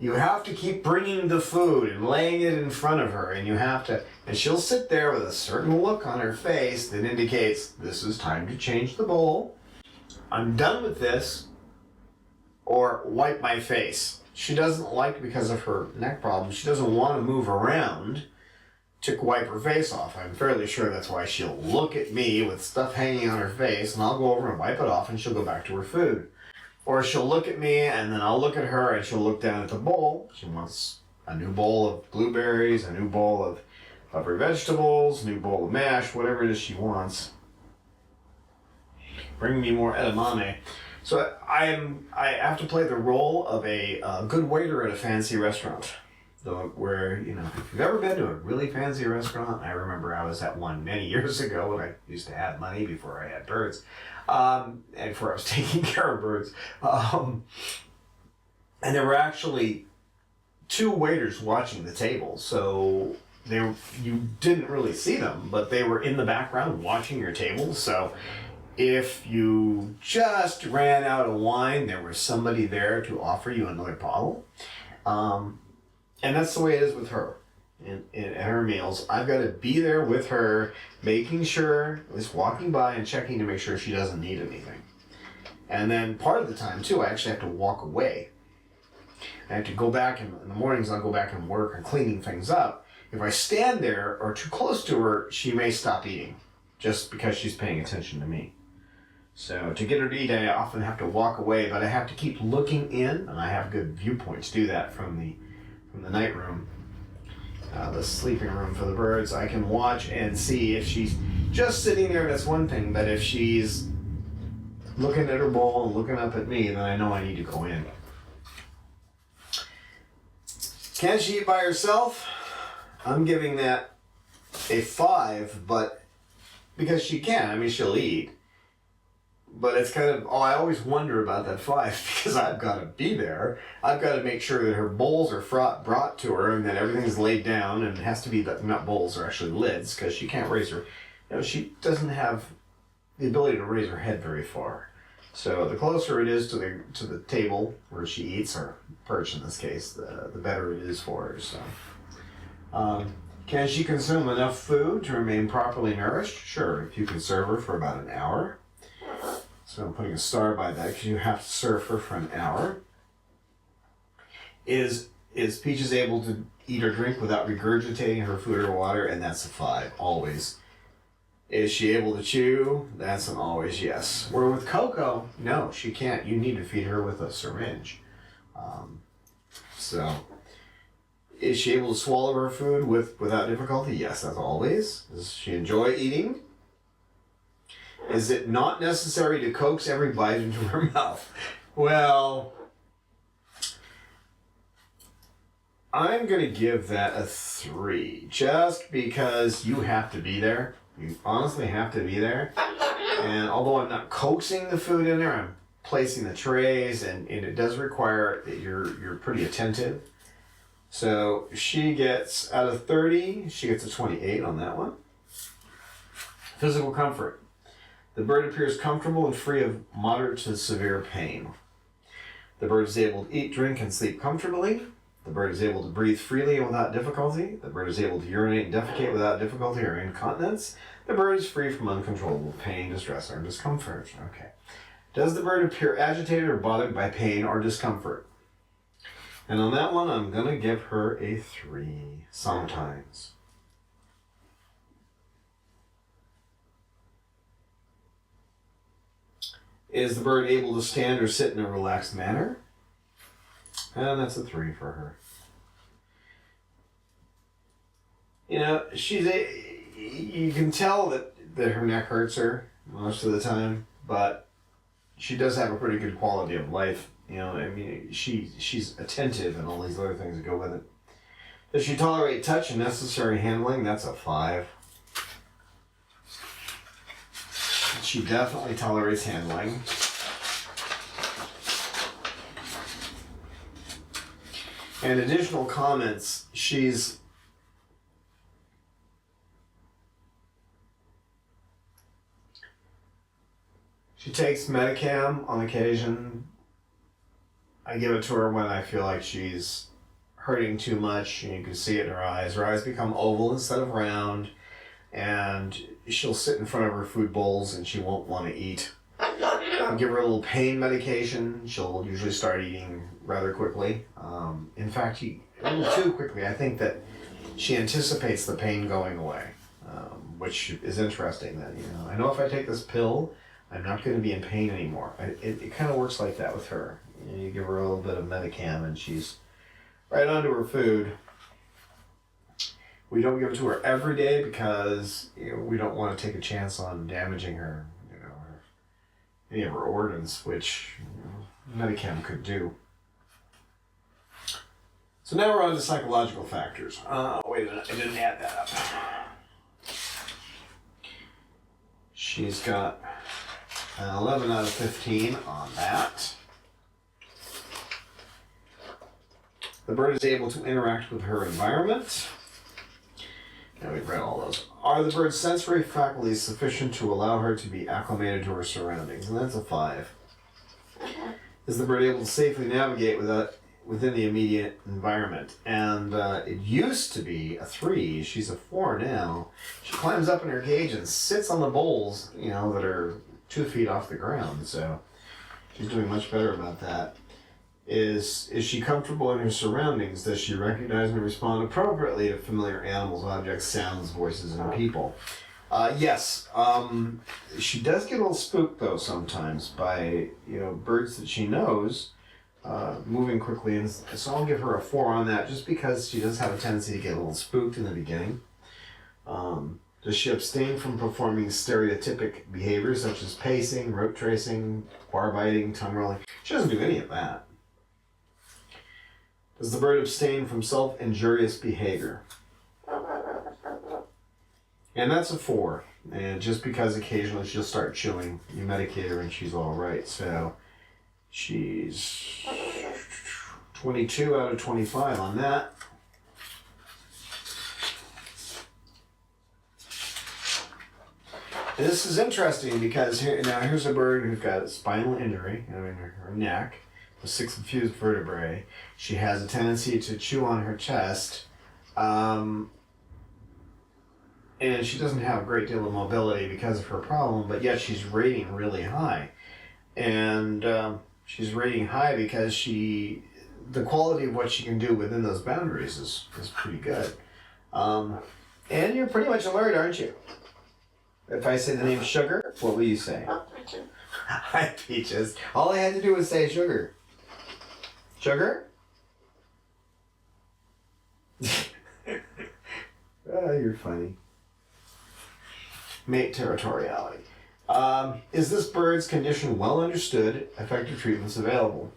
You have to keep bringing the food and laying it in front of her, and she'll sit there with a certain look on her face that indicates this is time to change the bowl. I'm done with this, or wipe my face. She doesn't like, because of her neck problem, she doesn't want to move around to wipe her face off. I'm fairly sure that's why she'll look at me with stuff hanging on her face, and I'll go over and wipe it off, and she'll go back to her food. Or she'll look at me, and then I'll look at her, and she'll look down at the bowl. She wants a new bowl of blueberries, a new bowl of her vegetables, a new bowl of mash, whatever it is she wants. Bring me more edamame. So I have to play the role of a good waiter at a fancy restaurant. Where, you know, if you've ever been to a really fancy restaurant, I remember I was at one many years ago when I used to have money before I had birds, and before I was taking care of birds. And there were actually 2 waiters watching the table, so you didn't really see them, but they were in the background watching your table. So if you just ran out of wine, there was somebody there to offer you another bottle. And that's the way it is with her at her meals. I've got to be there with her, making sure, just walking by and checking to make sure she doesn't need anything. And then part of the time, too, I actually have to walk away. I have to go back, in the mornings I'll go back and work on cleaning things up. If I stand there or too close to her, she may stop eating, just because she's paying attention to me. So to get her to eat, I often have to walk away, but I have to keep looking in, and I have good viewpoints to do that from the night room, the sleeping room for the birds. I can watch and see if she's just sitting there, that's one thing, but if she's looking at her bowl and looking up at me, then I know I need to go in. Can she eat by herself? I'm giving that a 5, but because she can, I mean, she'll eat. But it's kind of, I always wonder about that 5 because I've got to be there. I've got to make sure that her bowls are brought to her and that everything's laid down, and it has to be that, not bowls, are actually lids, because she can't raise her, she doesn't have the ability to raise her head very far. So the closer it is to the table where she eats, or perch in this case, the better it is for her. So, can she consume enough food to remain properly nourished? Sure, if you can serve her for about an hour. So I'm putting a star by that because you have to serve her for an hour. Is Peaches able to eat or drink without regurgitating her food or water? And that's a 5, always. Is she able to chew? That's an always yes. Where with Coco, no, she can't. You need to feed her with a syringe. So, is she able to swallow her food without difficulty? Yes, that's always. Does she enjoy eating? Is it not necessary to coax every bite into her mouth? Well, I'm going to give that a 3, just because you have to be there. You honestly have to be there. And although I'm not coaxing the food in there, I'm placing the trays, and it does require that you're pretty attentive. So she gets, out of 30, she gets a 28 on that one. Physical comfort. The bird appears comfortable and free of moderate to severe pain. The bird is able to eat, drink, and sleep comfortably. The bird is able to breathe freely and without difficulty. The bird is able to urinate and defecate without difficulty or incontinence. The bird is free from uncontrollable pain, distress, or discomfort. Okay. Does the bird appear agitated or bothered by pain or discomfort? And on that one, I'm going to give her a 3 sometimes. Is the bird able to stand or sit in a relaxed manner? And that's a 3 for her. You know, you can tell that her neck hurts her most of the time, but she does have a pretty good quality of life. You know, I mean, she's attentive and all these other things that go with it. Does she tolerate touch and necessary handling? That's a 5. She definitely tolerates handling. And additional comments, she takes Medicam on occasion. I give it to her when I feel like she's hurting too much, and you can see it in her eyes. Her eyes become oval instead of round, and she'll sit in front of her food bowls and she won't want to eat. I give her a little pain medication. She'll usually start eating rather quickly. In fact, a little too quickly. I think that she anticipates the pain going away, which is interesting. That, you know, I know if I take this pill, I'm not going to be in pain anymore. It kind of works like that with her. You give her a little bit of Medicam and she's right onto her food. We don't give it to her every day because, you know, we don't want to take a chance on damaging her, you know, or any of her organs, which, you know, Medicam could do. So now we're on to psychological factors. Wait a minute, I didn't add that up. She's got an 11 out of 15 on that. The bird is able to interact with her environment. Now we've read all those. Are the bird's sensory faculties sufficient to allow her to be acclimated to her surroundings? And that's a 5. Is the bird able to safely navigate within the immediate environment? And it used to be a 3. She's a 4 now. She climbs up in her cage and sits on the bowls, you know, that are 2 feet off the ground. So she's doing much better about that. Is she comfortable in her surroundings? Does she recognize and respond appropriately to familiar animals, objects, sounds, voices, and people? Yes. She does get a little spooked, though, sometimes by, you know, birds that she knows moving quickly. And so I'll give her a 4 on that, just because she does have a tendency to get a little spooked in the beginning. Does she abstain from performing stereotypic behaviors such as pacing, rope tracing, bar biting, tongue rolling? She doesn't do any of that. Does the bird abstain from self-injurious behavior? And that's a 4. And just because occasionally she'll start chewing, you medicate her and she's all right. So she's 22 out of 25 on that. And this is interesting because here's a bird who's got a spinal injury, in her neck, with 6 fused vertebrae. She has a tendency to chew on her chest, and she doesn't have a great deal of mobility because of her problem, but yet she's rating really high. And she's rating high because the quality of what she can do within those boundaries is pretty good. And you're pretty much alert, aren't you? If I say the name Sugar, what will you say? Hi, Peaches. All I had to do was say Sugar. Sugar? Oh, you're funny. Mate territoriality. Is this bird's condition well understood? Effective treatments available?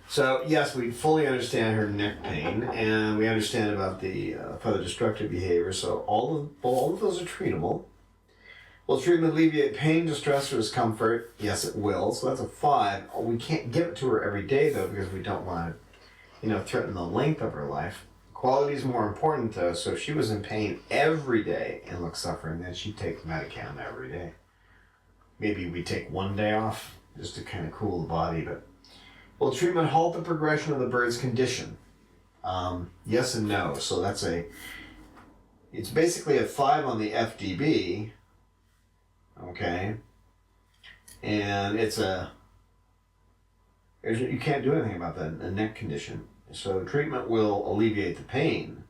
So, yes, we fully understand her neck pain, and we understand about the feather destructive behavior, so all of those are treatable. Will treatment alleviate pain, distress, or discomfort? Yes, it will. So that's a 5. We can't give it to her every day, though, because we don't want to, threaten the length of her life. Quality is more important, though, so if she was in pain every day and looked suffering, then she'd take Medicam every day. Maybe we take one day off just to kind of cool the body, but will treatment halt the progression of the bird's condition? Yes and no. So it's basically a 5 on the FDB. Okay. and you can't do anything about that, a neck condition. So treatment will alleviate the pain,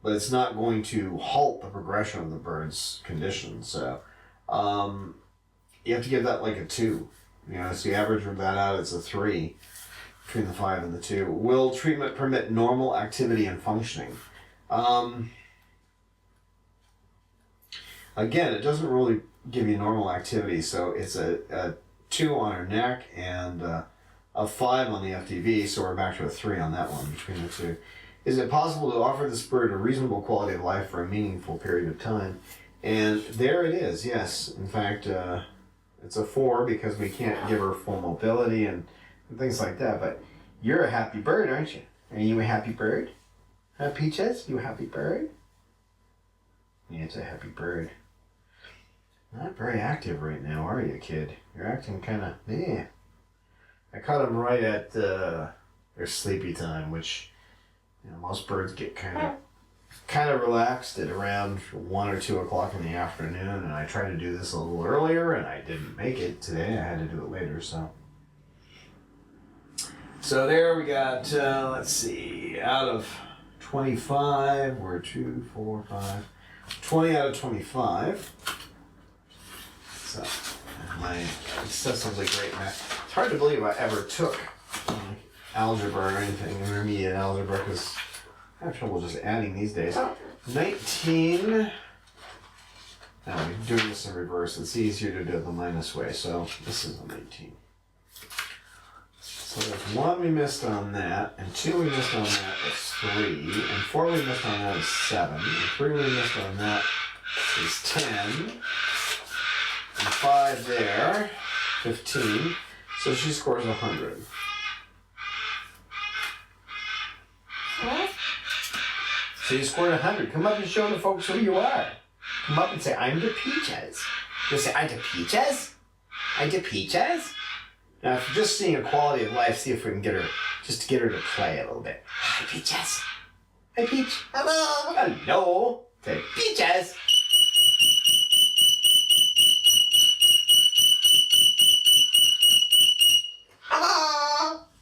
but it's not going to halt the progression of the bird's condition. So you have to give that like a 2. So you average that out, it's a 3 between the 5 and the 2. Will treatment permit normal activity and functioning? Again, it doesn't really give you normal activity, so it's a 2 on her neck and a 5 on the FDV, so we're back to a 3 on that one between the 2. Is it possible to offer this bird a reasonable quality of life for a meaningful period of time? And there it is, yes. In fact, it's a 4 because we can't give her full mobility and things like that, but you're a happy bird, aren't you? Are you a happy bird? Huh, Peaches? You a happy bird? Yeah, it's a happy bird. Not very active right now, are you, kid? You're acting kind of, yeah. I caught him right at their sleepy time, which most birds get kind of relaxed at around 1 or 2 o'clock in the afternoon, and I tried to do this a little earlier, and I didn't make it today. I had to do it later, so. So there we got, let's see, out of 25, we're 2, 4, 5, 20 out of 25. So, my excessively great math. It's hard to believe I ever took algebra or anything, intermediate algebra, because I have trouble just adding these days. 19. Now, we're doing this in reverse. It's easier to do it the minus way, so this is a 19. So there's 1 we missed on that, and 2 we missed on that, that's 3, and 4 we missed on that is 7, and 3 we missed on that is 10. And 5 there, 15. So she scores 100. So you scored 100. Come up and show the folks who you are. Come up and say, I'm the Peaches. You'll say, I'm the Peaches? I'm the Peaches? Now, if you're just seeing a quality of life, see if we can get her, just to get her to play a little bit. Hi, Peaches. Hi, Peach. Hello. Hello. Say, Peaches. Hello.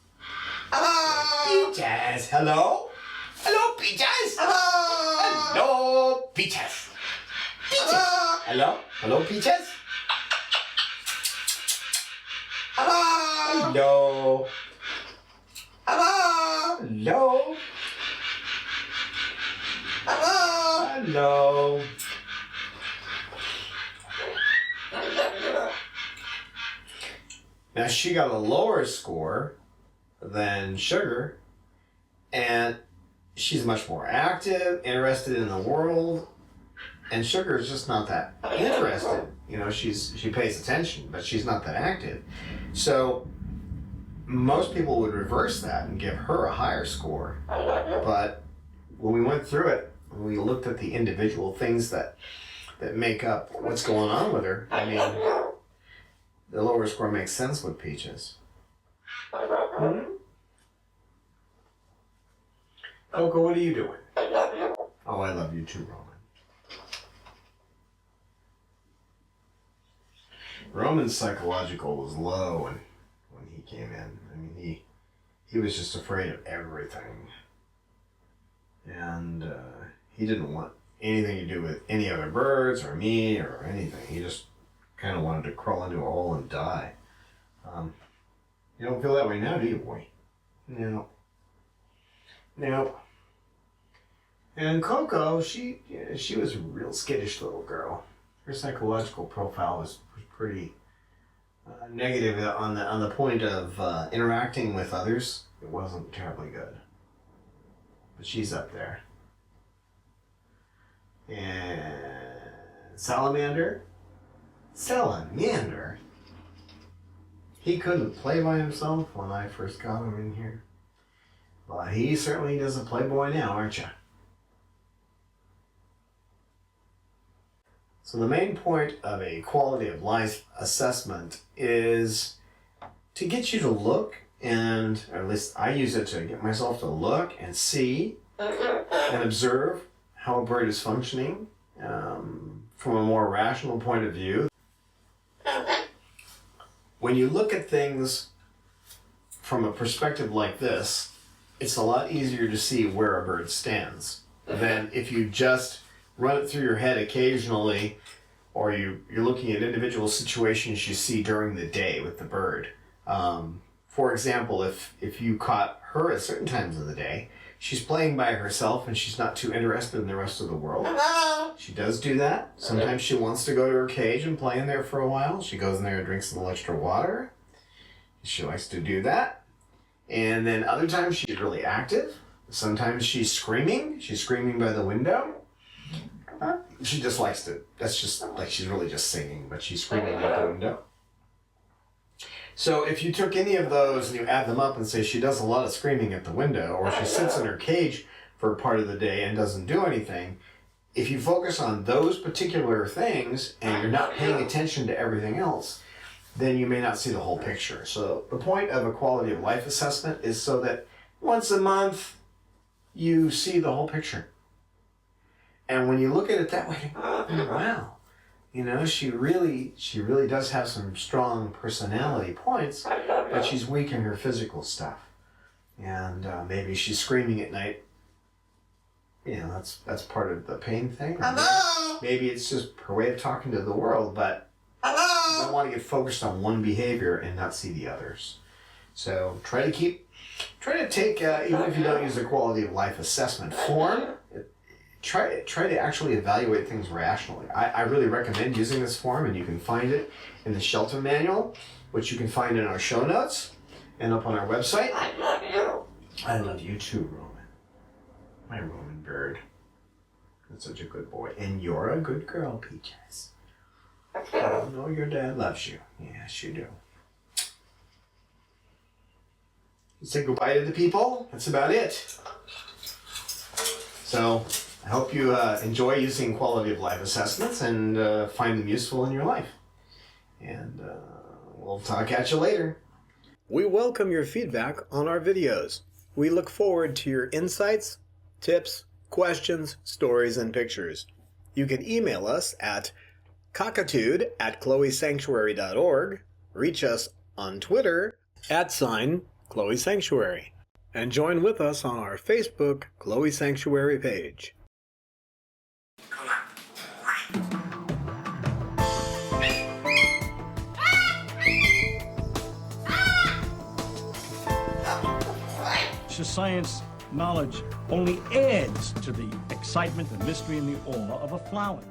Hello. Peaches. Hello. Hello, Peaches. Hello. Hello, Peaches. Peaches. Hello. Hello, Peaches. Hello. Hello. Hello. Hello. Hello. Now she got a lower score than Sugar, and she's much more active, interested in the world, and Sugar is just not that interested. She pays attention, but she's not that active. So most people would reverse that and give her a higher score. But when we went through it, we looked at the individual things that make up what's going on with her. I mean, the lower score makes sense with Peaches. Hmm? Coco, what are you doing? Oh, I love you too, Roman. Roman's psychological was low when he came in. I mean, he was just afraid of everything. And he didn't want anything to do with any other birds or me or anything. He just kind of wanted to crawl into a hole and die. You don't feel that way now, do you, boy? No. No. And Coco, she was a real skittish little girl. Her psychological profile was pretty negative on the point of interacting with others. It wasn't terribly good. But she's up there. And Salamander? Salamander? He couldn't play by himself when I first got him in here. But he certainly doesn't play boy now, aren't you? So the main point of a quality of life assessment is to get you to look, and or at least I use it to get myself to look and see and observe how a bird is functioning from a more rational point of view. when you look at things from a perspective like this, it's a lot easier to see where a bird stands than if you just run it through your head occasionally, or you're looking at individual situations you see during the day with the bird. For example, if you caught her at certain times of the day, she's playing by herself and she's not too interested in the rest of the world. She does do that. Sometimes she wants to go to her cage and play in there for a while. She goes in there and drinks a little extra water. She likes to do that. And then other times she's really active. Sometimes she's screaming. She's screaming by the window. She just likes to, that's just like she's really just singing, but she's screaming out the window. So if you took any of those and you add them up and say she does a lot of screaming at the window, or she sits in her cage for part of the day and doesn't do anything, if you focus on those particular things and you're not paying attention to everything else, then you may not see the whole picture. So the point of a quality of life assessment is so that once a month you see the whole picture. And when you look at it that way, oh, wow. You know, she really does have some strong personality points, but she's weak in her physical stuff. And maybe she's screaming at night. You know, that's part of the pain thing. Maybe it's just her way of talking to the world, but you don't want to get focused on one behavior and not see the others. So try to take, even if you don't use the quality of life assessment form, try to actually evaluate things rationally. I really recommend using this form, and you can find it in the shelter manual, which you can find in our show notes and up on our website. I love you. I love you too, Roman. My Roman bird. You're such a good boy. And you're a good girl, Peaches. I know your dad loves you. Yes, you do. You say goodbye to the people. That's about it. So I hope you enjoy using quality of life assessments and find them useful in your life. And we'll talk at you later. We welcome your feedback on our videos. We look forward to your insights, tips, questions, stories, and pictures. You can email us at cockitude@chloesanctuary.org, reach us on Twitter @Chloe Sanctuary, and join with us on our Facebook Chloe Sanctuary page. Science knowledge only adds to the excitement, the mystery, and the awe of a flower.